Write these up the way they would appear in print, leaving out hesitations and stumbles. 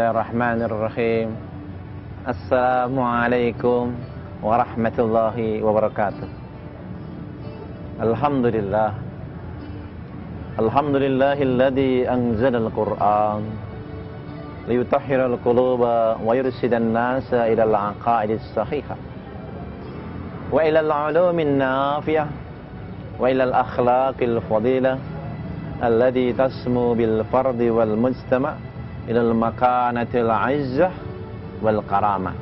Bismillahirrahmanirrahim. Assalamualaikum warahmatullahi wabarakatuh. Alhamdulillah. Alhamdulillahilladzi anzalal Qur'an liyutahhiral quluba wa yursidan nasa ilal aqaidis sahihah wa ilal ulumin nafi'ah wa ilal akhlaqil fadilah alladzi tasmu bil fardi wal mujtama' ilal makanatil 'izzah wal karamah.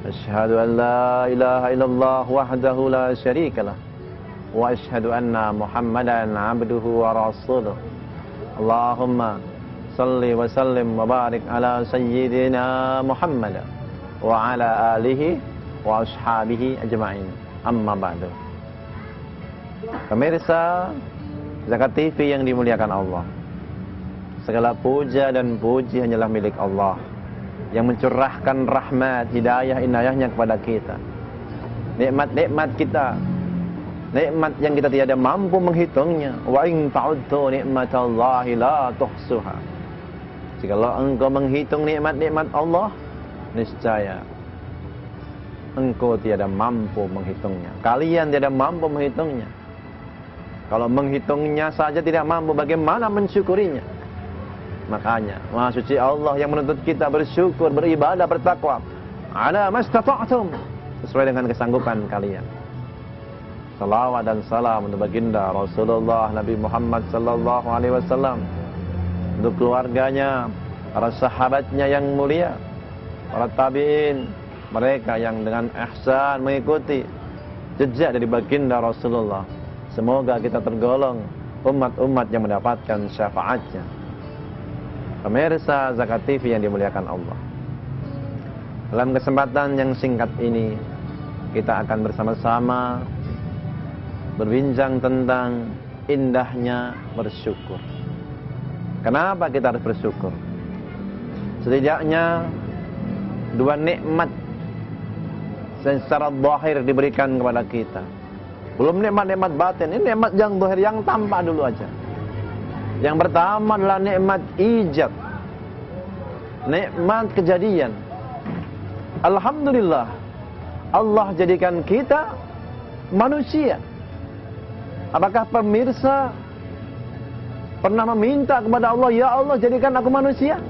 Asyhadu an la ilaha illallah wahdahu la syarika lah wa asyhadu anna Muhammadan 'abduhu wa rasuluh. Allahumma salli wa sallim wa barik ala sayyidina Muhammad wa ala alihi wa ashabihi ajma'in. Amma ba'du. Pemirsa Zakat TV yang dimuliakan Allah, segala puja dan puji hanyalah milik Allah yang mencurahkan rahmat, hidayah, inayahnya kepada kita. Nikmat-nikmat kita, nikmat yang kita tiada mampu menghitungnya. Wa in ta'uddu nikmatallahi la tuhsuha. Jikalau engkau menghitung nikmat-nikmat Allah, niscaya engkau tiada mampu menghitungnya. Kalian tiada mampu menghitungnya. Kalau menghitungnya saja tidak mampu, bagaimana mensyukurinya? Makanya Maha Suci Allah yang menuntut kita bersyukur, beribadah, bertakwa. Ala mastata'tum, sesuai dengan kesanggupan kalian. Salawat dan salam untuk baginda Rasulullah Nabi Muhammad sallallahu alaihi wasallam, untuk keluarganya, para sahabatnya yang mulia, para tabi'in, mereka yang dengan ihsan mengikuti jejak dari baginda Rasulullah. Semoga kita tergolong umat-umat yang mendapatkan syafaatnya. Pemirsa Zakat TV yang dimuliakan Allah, dalam kesempatan yang singkat ini kita akan bersama-sama berbincang tentang indahnya bersyukur. Kenapa kita harus bersyukur? Setidaknya dua nikmat secara zahir diberikan kepada kita. Belum nikmat-nikmat batin, ini nikmat yang zahir, yang tampak dulu aja. Yang pertama adalah nikmat ijab, nikmat kejadian. Alhamdulillah, Allah jadikan kita manusia. Apakah pemirsa pernah meminta kepada Allah, ya Allah jadikan aku manusia?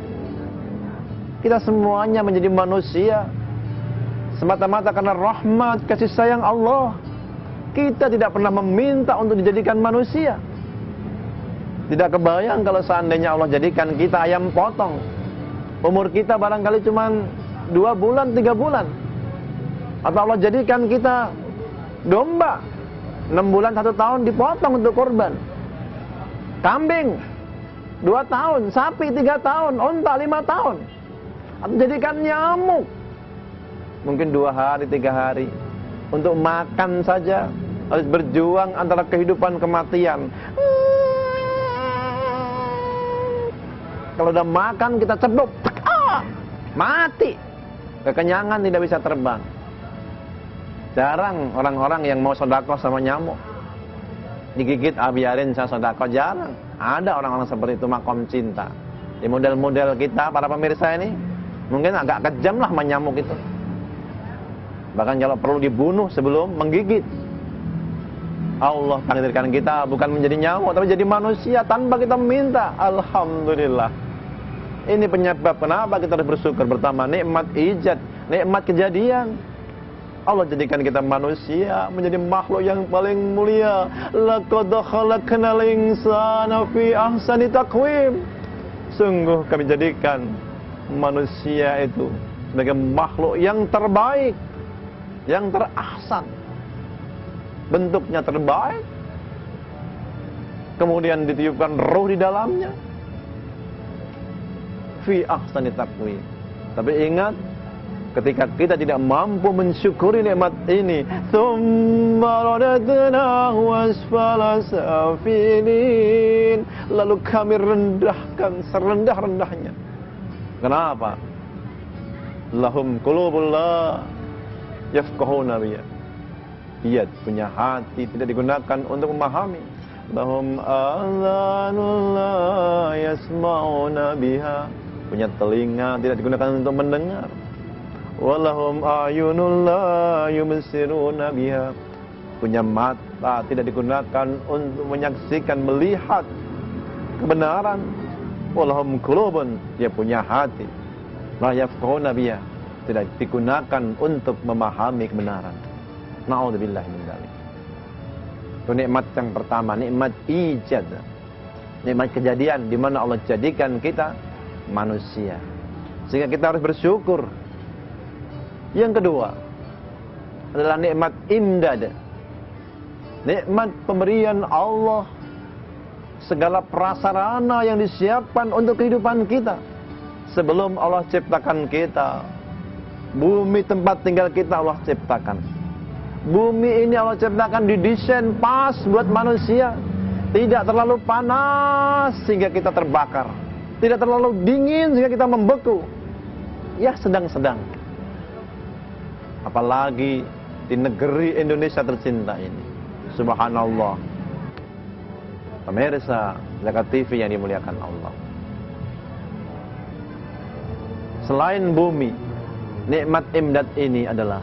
Kita semuanya menjadi manusia semata-mata karena rahmat kasih sayang Allah. Kita tidak pernah meminta untuk dijadikan manusia. Tidak kebayang kalau seandainya Allah jadikan kita ayam potong. Umur kita barangkali cuma 2 bulan, 3 bulan. Atau Allah jadikan kita domba, 6 bulan, 1 tahun dipotong untuk korban. Kambing 2 tahun, sapi 3 tahun, unta 5 tahun. Atau jadikan nyamuk mungkin 2 hari, 3 hari. Untuk makan saja harus berjuang antara kehidupan kematian. Kalau udah makan kita cebok, mati. Kekenyangan, tidak bisa terbang. Jarang orang-orang yang mau sedekah sama nyamuk. Digigit, biarin saya sedekah, jarang. Ada orang-orang seperti itu, makom cinta. Di model-model kita, para pemirsa ini, mungkin agak kejam lah sama nyamuk itu. Bahkan kalau perlu dibunuh sebelum menggigit. Allah takdirkan kita bukan menjadi nyamuk, tapi jadi manusia tanpa kita meminta. Alhamdulillah. Ini penyebab kenapa kita harus bersyukur. Pertama, nikmat ijad, nikmat kejadian. Allah jadikan kita manusia, menjadi makhluk yang paling mulia. Laqad khalaqnal insana fi ahsani taqwim. Sungguh kami jadikan manusia itu sebagai makhluk yang terbaik, yang terahsan, bentuknya terbaik, kemudian ditiupkan ruh di dalamnya, fi ahsani taqwim. Tapi ingat, ketika kita tidak mampu mensyukuri nikmat ini, tsumma radadnahu asfala safilin, lalu kami rendahkan serendah-rendahnya. Kenapa? Lahum qulubul la yafqahuna biha. Dia punya hati tidak digunakan untuk memahami. Lahum adhanul la yasma'una biha. punya telinga tidak digunakan untuk mendengar. Walahum ayunul la yubsiruna biha, punya mata tidak digunakan untuk menyaksikan, melihat kebenaran. Walahum qulubun, dia punya hati, la yafqahuna biha, tidak digunakan untuk memahami kebenaran. Na'udzubillah min dzalik. Itu nikmat yang pertama, nikmat ijad, nikmat kejadian di mana Allah jadikan kita manusia, sehingga kita harus bersyukur. Yang kedua adalah nikmat imdad, nikmat pemberian Allah, segala prasarana yang disiapkan untuk kehidupan kita. Sebelum Allah ciptakan kita, bumi tempat tinggal kita Allah ciptakan. Bumi ini Allah ciptakan, didesain pas buat manusia. Tidak terlalu panas sehingga kita terbakar, tidak terlalu dingin sehingga kita membeku. Ya sedang-sedang. Apalagi di negeri Indonesia tercinta ini. Subhanallah. Pemirsa Zakat TV yang dimuliakan Allah, selain bumi, nikmat imdad ini adalah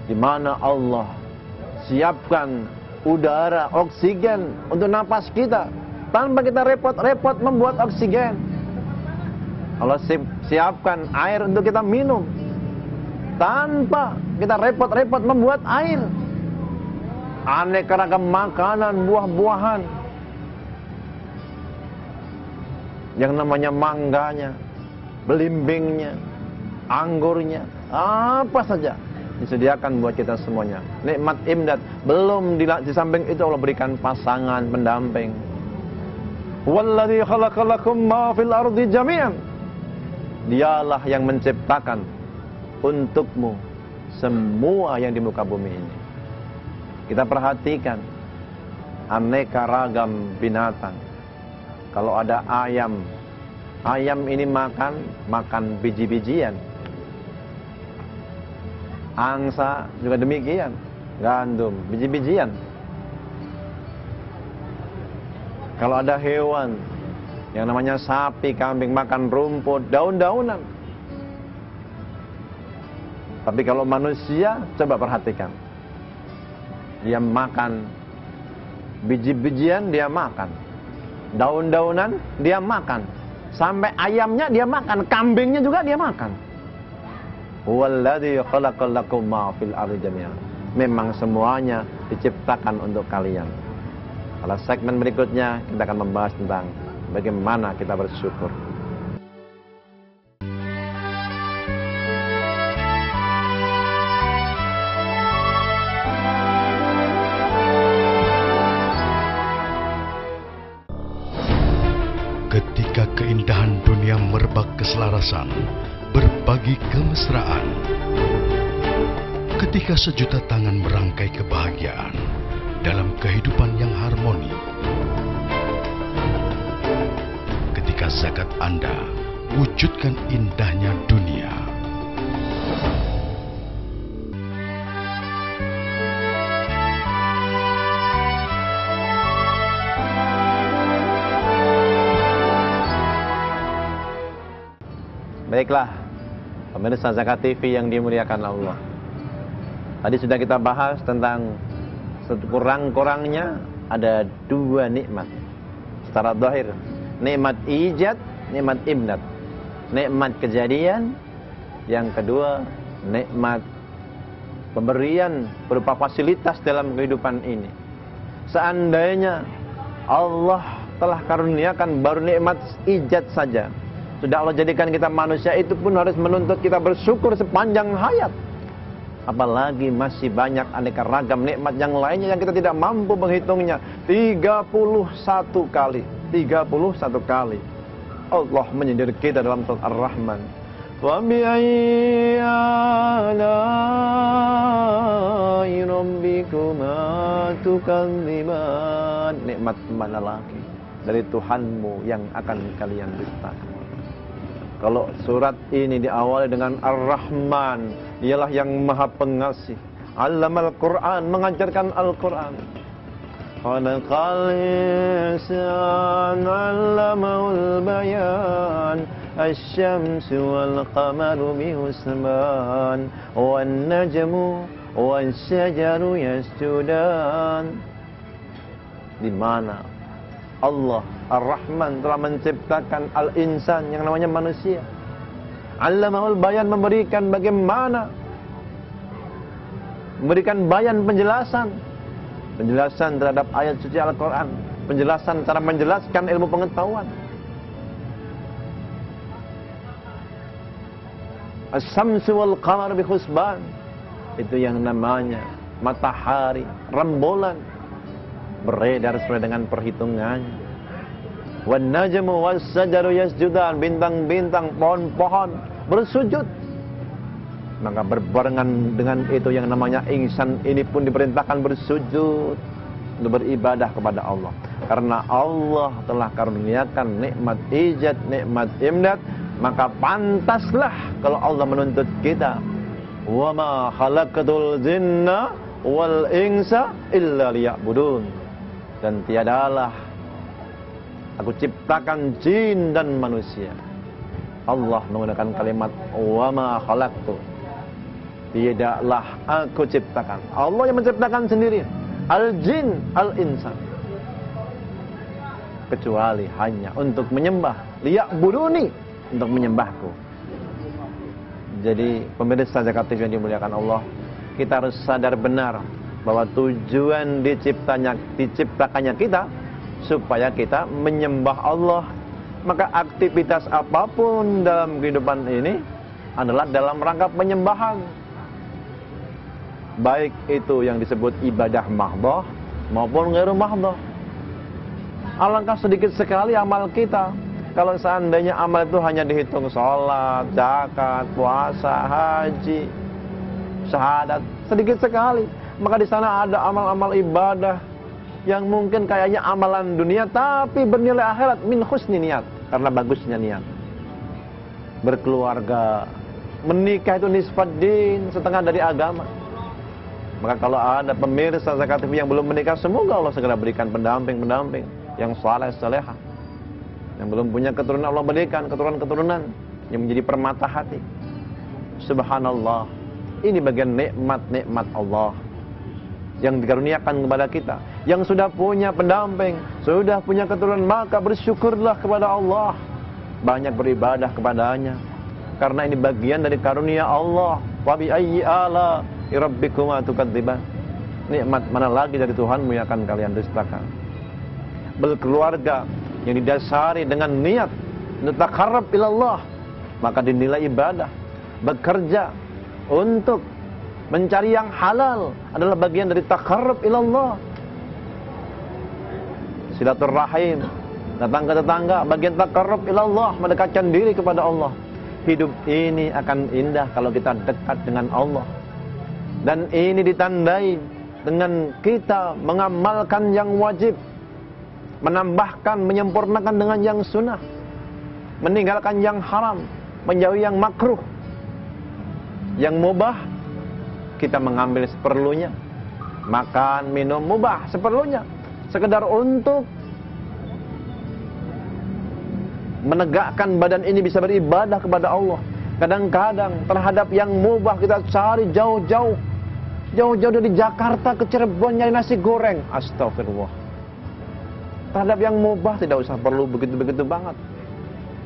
di mana Allah siapkan udara, oksigen untuk napas kita tanpa kita repot-repot membuat oksigen. Allah siapkan air untuk kita minum tanpa kita repot-repot membuat air. Aneka ragam makanan, buah-buahan, yang namanya mangganya, belimbingnya, anggurnya, apa saja disediakan buat kita semuanya. Nikmat imdad. Belum di samping itu Allah berikan pasangan pendamping. Walladzi khalaqalakum ma fil ardi jami'an. Dialah yang menciptakan untukmu semua yang di muka bumi ini. Kita perhatikan aneka ragam binatang. Kalau ada ayam, ayam ini makan biji-bijian. Angsa juga demikian, gandum, biji-bijian. Kalau ada hewan yang namanya sapi, kambing, makan rumput, daun-daunan. Tapi kalau manusia, coba perhatikan, dia makan biji-bijian, dia makan daun-daunan, dia makan, sampai ayamnya dia makan, kambingnya juga dia makan. Walladzi khalaqalakum ma fil ardi jami'an. Memang semuanya diciptakan untuk kalian. Pada segmen berikutnya kita akan membahas tentang bagaimana kita bersyukur. Ketika keindahan dunia merebak keselarasan, berbagi kemesraan. Ketika sejuta tangan merangkai kebahagiaan dalam kehidupan yang harmoni. Ketika zakat Anda wujudkan indahnya dunia. Baiklah, pemirsa Zakat TV yang dimuliakan Allah. Tadi sudah kita bahas tentang sekurang-kurangnya ada dua nikmat secara zahir. Nikmat ijad, nikmat imdad. Nikmat kejadian, yang kedua nikmat pemberian berupa fasilitas dalam kehidupan ini. Seandainya Allah telah karuniakan baru nikmat ijad saja, sudah Allah jadikan kita manusia, itu pun harus menuntut kita bersyukur sepanjang hayat. Apalagi masih banyak aneka ragam nikmat yang lainnya yang kita tidak mampu menghitungnya. 31 kali. 31 kali Allah menyindir kita dalam surat Ar-Rahman. Wa bi'ayyi ala'i rabbikuma tukadziban. Nikmat mana lagi dari Tuhanmu yang akan kalian dustakan? Kalau surat ini diawali dengan Ar-Rahman, ialah yang Maha Pengasih. Allamal Quran, mengajarkan Al-Quran. Khalaqal insan 'allamahul bayan. asy-syamsu wal qamaru bihusban wan najmu wasyajaru yasjudan. Di mana Allah Ar-Rahman telah menciptakan al-insan yang namanya manusia. Allamahul bayan, memberikan bagaimana, memberikan bayan, penjelasan terhadap ayat suci Al-Quran, penjelasan cara menjelaskan ilmu pengetahuan. As-samsu wal qamar bihusban, itu yang namanya matahari, rembulan, beredar sesuai dengan perhitungannya. Wan najmu wasyajaru yasjudan, bintang-bintang, pohon-pohon bersujud. Maka berbarengan dengan itu yang namanya insan ini pun diperintahkan bersujud untuk beribadah kepada Allah. Karena Allah telah karuniakan nikmat ijad, nikmat imdad, maka pantaslah kalau Allah menuntut kita, wa ma khalaqatul jinna wal insa illa liya'budun, dan tiadalah aku ciptakan jin dan manusia. Allah menggunakan kalimat wa ma khalaqtu, tidaklah aku ciptakan. Allah yang menciptakan sendiri al-jin, al-insan, kecuali hanya untuk menyembah, liya'buduni, untuk menyembahku. Jadi pemirsa Zakat TV yang dimuliakan Allah, kita harus sadar benar bahwa tujuan diciptakannya kita supaya kita menyembah Allah. Maka aktivitas apapun dalam kehidupan ini adalah dalam rangka penyembahan, baik itu yang disebut ibadah mahdhah maupun ghairu mahdhah. Alangkah sedikit sekali amal kita kalau seandainya amal itu hanya dihitung sholat, zakat, puasa, haji, syahadat, sedikit sekali. Maka di sana ada amal-amal ibadah yang mungkin kayaknya amalan dunia tapi bernilai akhirat, min husni niat, karena bagusnya niat. Berkeluarga, menikah itu nisfad din, setengah dari agama. Maka kalau ada pemirsa Zakat TV yang belum menikah, semoga Allah segera berikan pendamping-pendamping yang saleh-salehah. Yang belum punya keturunan, Allah berikan keturunan-keturunan yang menjadi permata hati. Subhanallah, ini bagian nikmat-nikmat Allah yang dikaruniakan kepada kita. Yang sudah punya pendamping, sudah punya keturunan, maka bersyukurlah kepada Allah, banyak beribadah kepadanya, karena ini bagian dari karunia Allah. Wa bi ayyi ala rabbikuma tukadziban, nikmat mana lagi dari Tuhanmu yang akan kalian dustakan. Berkeluarga yang didasari dengan niat natakarrab ilallah, maka dinilai ibadah. Bekerja untuk mencari yang halal adalah bagian dari takarrub ilallah. Silaturrahim, datang ke tetangga, bagian takarrub ilallah, mendekatkan diri kepada Allah. Hidup ini akan indah kalau kita dekat dengan Allah. Dan ini ditandai dengan kita mengamalkan yang wajib, menambahkan, menyempurnakan dengan yang sunnah, meninggalkan yang haram, menjauhi yang makruh. Yang mubah kita mengambil seperlunya, makan, minum mubah seperlunya, sekedar untuk menegakkan badan ini bisa beribadah kepada Allah. Kadang-kadang terhadap yang mubah kita cari jauh-jauh dari Jakarta ke Cirebon nyari nasi goreng. Astagfirullah. Terhadap yang mubah tidak usah perlu begitu-begitu banget.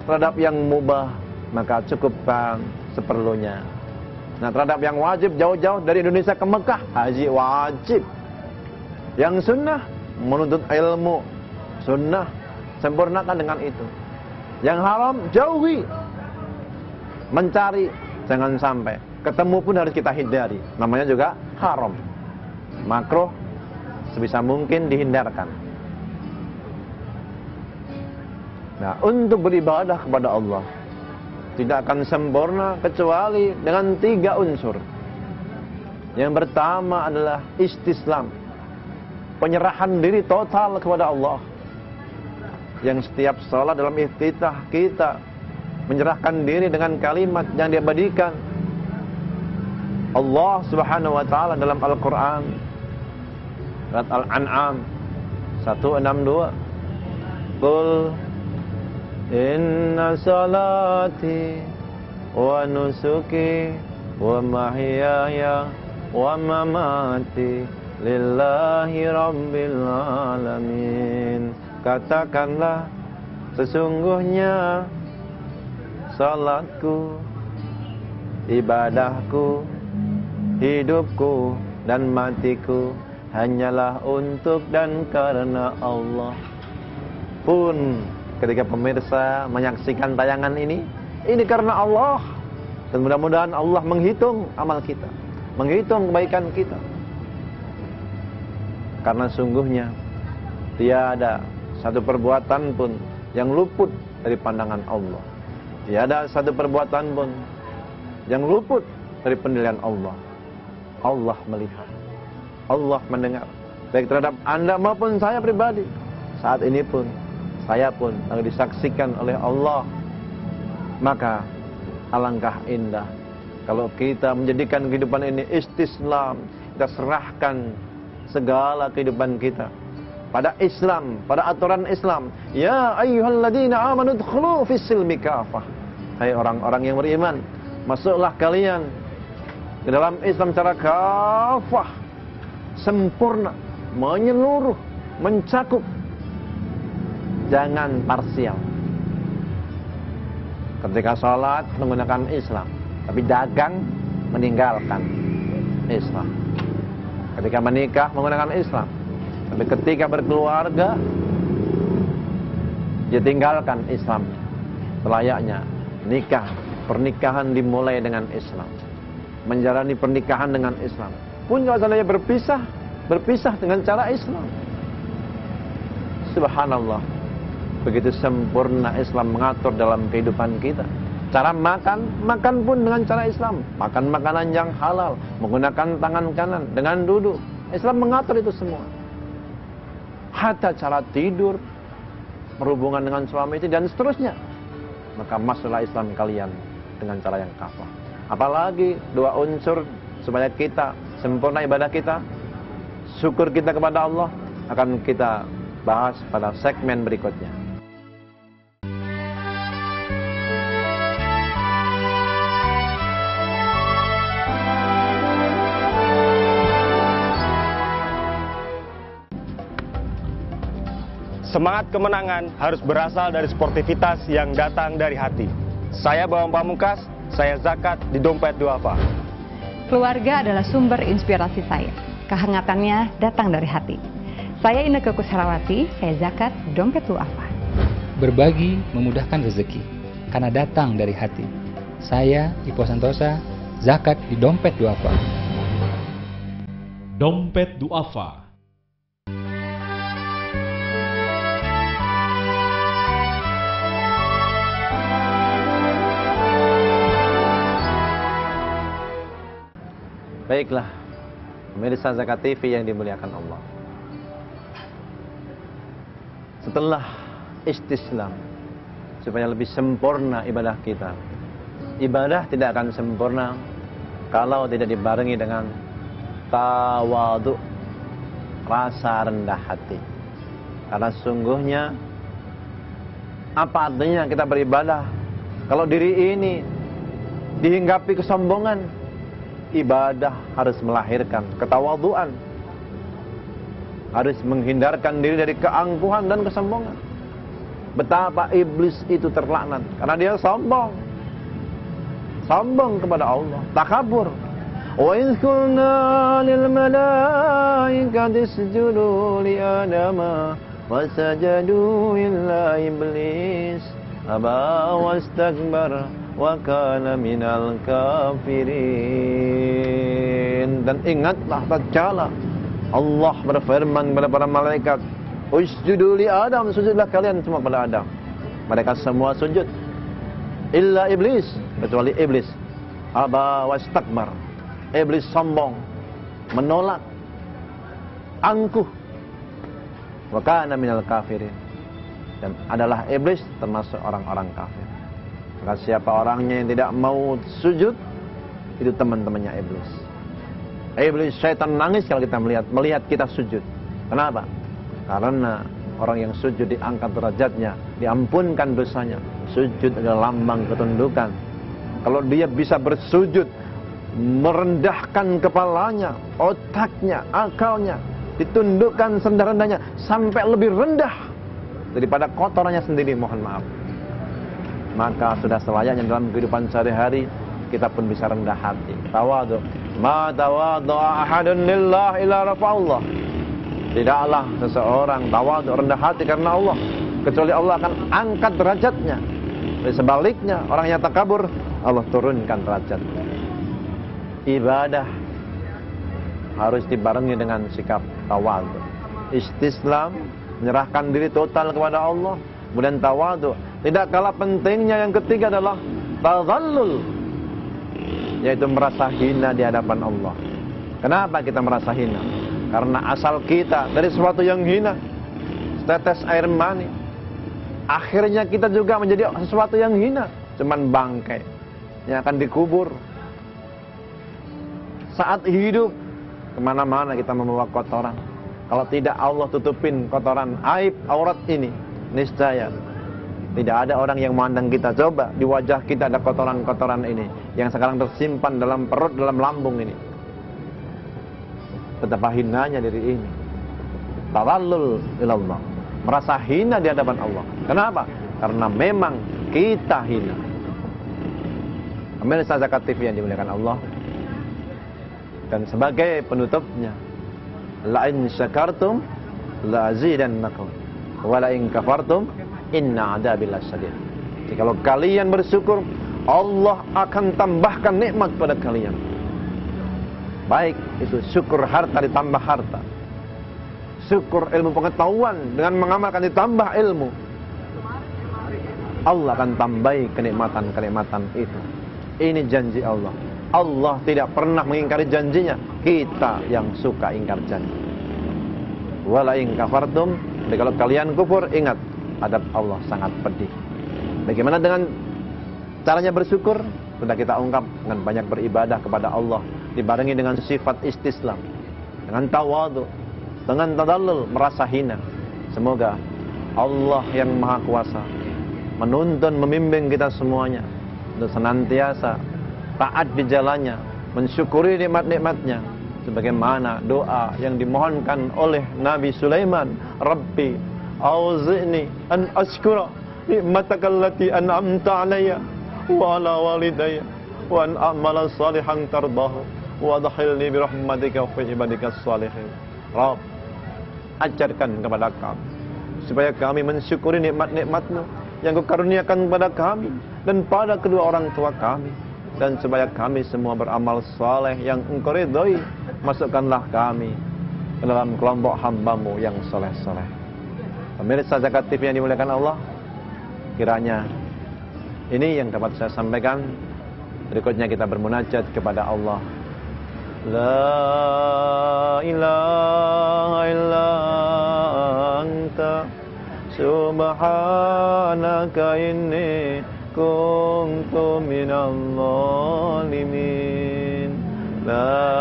Terhadap yang mubah maka cukupkan seperlunya. Nah, terhadap yang wajib jauh-jauh dari Indonesia ke Mekah, haji wajib. Yang sunnah menuntut ilmu, sunnah sempurnakan dengan itu. Yang haram jauhi. Mencari jangan sampai, ketemu pun harus kita hindari. Namanya juga haram. Makruh sebisa mungkin dihindarkan. Nah, untuk beribadah kepada Allah tidak akan sempurna kecuali dengan 3 unsur. Yang pertama adalah istislam, penyerahan diri total kepada Allah. Yang setiap salat dalam iftitah kita menyerahkan diri dengan kalimat yang diabadikan Allah Subhanahu wa taala dalam Al-Qur'an. Surat Al-An'am 162. Qul Inna salati wa nusuki wa mahyaya wa mamati lillahi rabbil alamin. Katakanlah, sesungguhnya salatku, ibadahku, hidupku dan matiku hanyalah untuk dan karena Allah. Pun ketika pemirsa menyaksikan tayangan ini karena Allah. Dan mudah-mudahan Allah menghitung amal kita, menghitung kebaikan kita. Karena sungguhnya tiada satu perbuatan pun yang luput dari pandangan Allah. Tiada satu perbuatan pun yang luput dari penilaian Allah. Allah melihat, Allah mendengar, baik terhadap Anda maupun saya pribadi. Saat ini pun, saya pun akan disaksikan oleh Allah. Maka alangkah indah kalau kita menjadikan kehidupan ini istislam. Kita serahkan segala kehidupan kita pada Islam, pada aturan Islam. Ya ayyuhalladzina amanu dkhulu fis-silmi kafah. Hai orang-orang yang beriman, masuklah kalian ke dalam Islam secara kafah, sempurna, menyeluruh, mencakup. Jangan parsial. Ketika sholat menggunakan Islam, tapi dagang meninggalkan Islam. Ketika menikah menggunakan Islam, tapi ketika berkeluarga dia tinggalkan Islam. Selayaknya nikah, pernikahan dimulai dengan Islam, menjalani pernikahan dengan Islam. Pun kalau seandainya berpisah dengan cara Islam. Subhanallah, begitu sempurna Islam mengatur dalam kehidupan kita. Cara makan pun dengan cara Islam. Makan makanan yang halal, menggunakan tangan kanan, dengan duduk. Islam mengatur itu semua. Hatta cara tidur, berhubungan dengan suami itu, dan seterusnya. Maka masuklah Islam kalian dengan cara yang kafah. Apalagi dua unsur supaya kita sempurna ibadah kita, syukur kita kepada Allah, akan kita bahas pada segmen berikutnya. Semangat kemenangan harus berasal dari sportivitas yang datang dari hati. Saya Bawang Pamungkas, saya zakat di Dompet Duafa. Keluarga adalah sumber inspirasi saya. Kehangatannya datang dari hati. Saya Inneke Koesherawati, saya zakat di Dompet Duafa. Berbagi memudahkan rezeki, karena datang dari hati. Saya Ipo Santosa, zakat di Dompet Duafa. Dompet Duafa. Baiklah, pemirsa Zakat TV yang dimuliakan Allah. Setelah istislam, supaya lebih sempurna ibadah kita. Ibadah tidak akan sempurna kalau tidak dibarengi dengan tawadhu, rasa rendah hati. Karena sungguhnya, apa artinya kita beribadah kalau diri ini dihinggapi kesombongan? Ibadah harus melahirkan ketawadhuan, harus menghindarkan diri dari keangkuhan dan kesombongan. Betapa iblis itu terlaknat karena dia sombong kepada Allah, takabur. Wa idh qulna lil malaikati isjudu li adama fasajadu illa iblis aba wastakbara wa kana minal kafirin. Dan ingatlah tatkala Allah berfirman kepada para malaikat, usjudu li Adam, sujudlah kalian semua pada Adam. Mereka semua sujud, illa iblis, kecuali iblis. Aba wastakbar, iblis sombong, menolak, angkuh. Wa kana minal kafirin, dan adalah iblis termasuk orang-orang kafir. Maka siapa orangnya yang tidak mau sujud, itu teman-temannya iblis. Iblis, syaitan nangis kalau kita melihat kita sujud. Kenapa? Karena Orang yang sujud diangkat derajatnya, diampunkan dosanya. Sujud adalah lambang ketundukan. Kalau dia bisa bersujud, merendahkan kepalanya, otaknya, akalnya, ditundukkan serendah-rendahnya sampai lebih rendah daripada kotorannya sendiri, mohon maaf, maka sudah selayaknya dalam kehidupan sehari-hari kita pun bisa rendah hati. Tawadhu. Ma tawadhu'a ahadun lillah illa rafa'allah. Tidaklah seseorang tawadhu, rendah hati karena Allah, kecuali Allah akan angkat derajatnya. Sebaliknya, orang yang takabur, Allah turunkan derajatnya. Ibadah harus dibarengi dengan sikap tawadhu. Istislam, menyerahkan diri total kepada Allah. Kemudian tawadhu. Tidak kalah pentingnya yang ketiga adalah tadhallul, yaitu merasa hina di hadapan Allah. Kenapa kita merasa hina? Karena asal kita dari sesuatu yang hina, setetes air mani. Akhirnya kita juga menjadi sesuatu yang hina, cuman bangkai yang akan dikubur. Saat hidup, kemana-mana kita membawa kotoran. Kalau tidak Allah tutupin kotoran, aib, aurat ini, niscaya tidak ada orang yang memandang kita. Coba di wajah kita ada kotoran-kotoran ini yang sekarang tersimpan dalam perut, dalam lambung ini. Betapa hinanya diri ini. Tawallul ilallah, merasa hina di hadapan Allah. Kenapa? Karena memang kita hina. Pemirsa Zakat TV yang dimuliakan Allah, dan sebagai penutupnya, la in syakartum la azidannakum wa la in kafartum inna adabi lasyadid. Jikalau kalian bersyukur, Allah akan tambahkan nikmat pada kalian. Baik itu syukur harta ditambah harta, syukur ilmu pengetahuan dengan mengamalkan ditambah ilmu, Allah akan tambahi kenikmatan-kenikmatan itu. Ini janji Allah. Allah tidak pernah mengingkari janjinya. Kita yang suka ingkar janji. Wala in kafartum, kalau kalian kufur, ingat adab Allah sangat pedih. Bagaimana dengan caranya bersyukur? Sudah kita ungkap dengan banyak beribadah kepada Allah, dibarengi dengan sifat istislam, dengan tawadhu, dengan tadallul, merasa hina. Semoga Allah yang Maha Kuasa menuntun, membimbing kita semuanya untuk senantiasa taat di jalannya, mensyukuri nikmat-nikmatnya, sebagaimana doa yang dimohonkan oleh Nabi Sulaiman, Rabbi auzi'ni an ashkura nikmataka allati an'amta alayya wa ala walidayya wa an a'mala salihan tardahu wa adkhilni bi rahmatika fi ibadikas salihin. Rabb, ajarkan kepada kami supaya kami mensyukuri nikmat-nikmat-Mu yang Kau karuniakan kepada kami dan pada kedua orang tua kami, dan supaya kami semua beramal saleh yang Engkau ridhoi. Masukkanlah kami ke dalam kelompok hamba-Mu yang soleh-soleh. Pemirsa Zakat TV yang dimuliakan Allah, kiranya ini yang dapat saya sampaikan. Berikutnya kita bermunajat kepada Allah. La ilaha illa anta subhanaka inni kuntu minal zalimin. La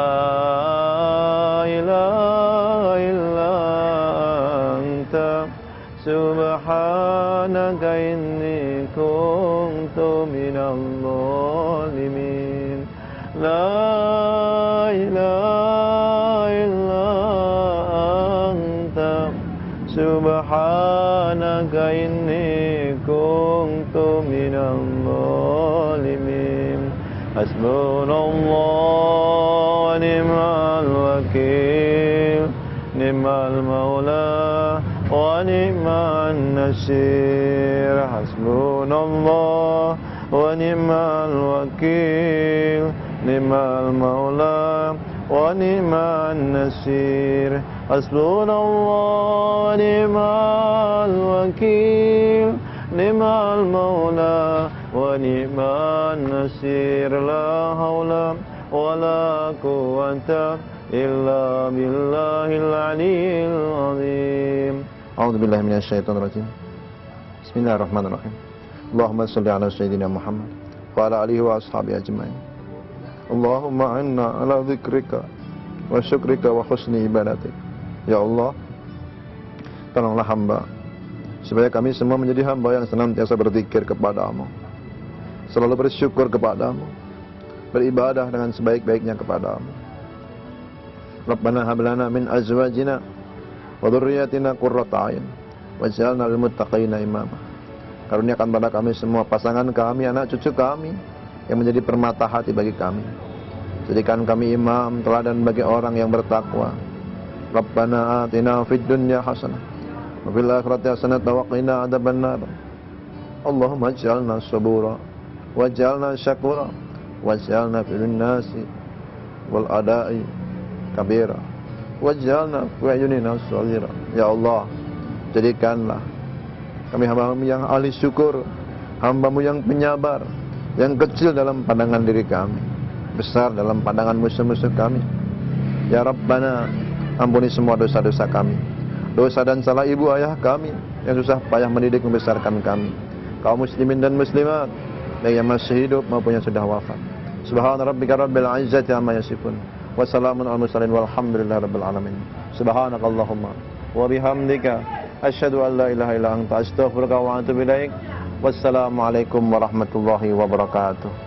ilaha illa anta subhanaka inni kuntu minal zalimin. La ilaha illa anta subhanaka inni kuntu minal zalimin. Hasbunallah wa ni'mal wakil, ni'mal maula wa ni'man nasir. Hasbunallah wa ni'mal wakil, ni'mal maula wa ni'man nasir. Hasbunallah wa ni'mal wakil, ni'mal maula wa ni'man nasir. La haula wa la quwwata illa billahil aliyyil azim. A'udzu billahi minasyaitonir rajim. Bismillahirrahmanirrahim. Allahumma shalli ala sayyidina Muhammad wa ala alihi wa ashabihi ajmain. Allahumma inna ala dzikrika wa syukrika wa husni ibadatik. Ya Allah, tolonglah hamba, supaya kami semua menjadi hamba yang senantiasa berzikir kepadamu, selalu bersyukur kepadamu, beribadah dengan sebaik-baiknya kepadamu. Rabbana hab lana min azwajina wa dhurriyyatina qurrata a'yun waj'alna lil muttaqina imama. Karuniakan pada kami semua pasangan kami, anak cucu kami yang menjadi permata hati bagi kami. Jadikan kami imam, teladan bagi orang yang bertakwa. Rabbana atina fid dunya hasanah wa fil akhirati hasanah wa qina adzabannar. Allahumma ij'alna sabura waj'alna syakura waj'alna fil nasi wal ada'i kabira waj'alna fi ayunina shaghira. Ya Allah, jadikanlah kami hamba-Mu yang ahli syukur, hamba-Mu yang penyabar, yang kecil dalam pandangan diri kami, besar dalam pandangan musuh-musuh kami. Ya Rabbana, ampuni semua dosa-dosa kami, dosa dan salah ibu ayah kami yang susah payah mendidik membesarkan kami, kaum muslimin dan muslimat, baik yang masih hidup maupun yang sudah wafat. Subhana rabbika rabbil izzati amma yasifun, wa salamun alal mursalin walhamdulillahi rabbil alamin. Subhanakallahumma wa bihamdika asyhadu an la ilaha illa anta astaghfiruka wa atubu ilaik. Wassalamualaikum warahmatullahi wabarakatuh.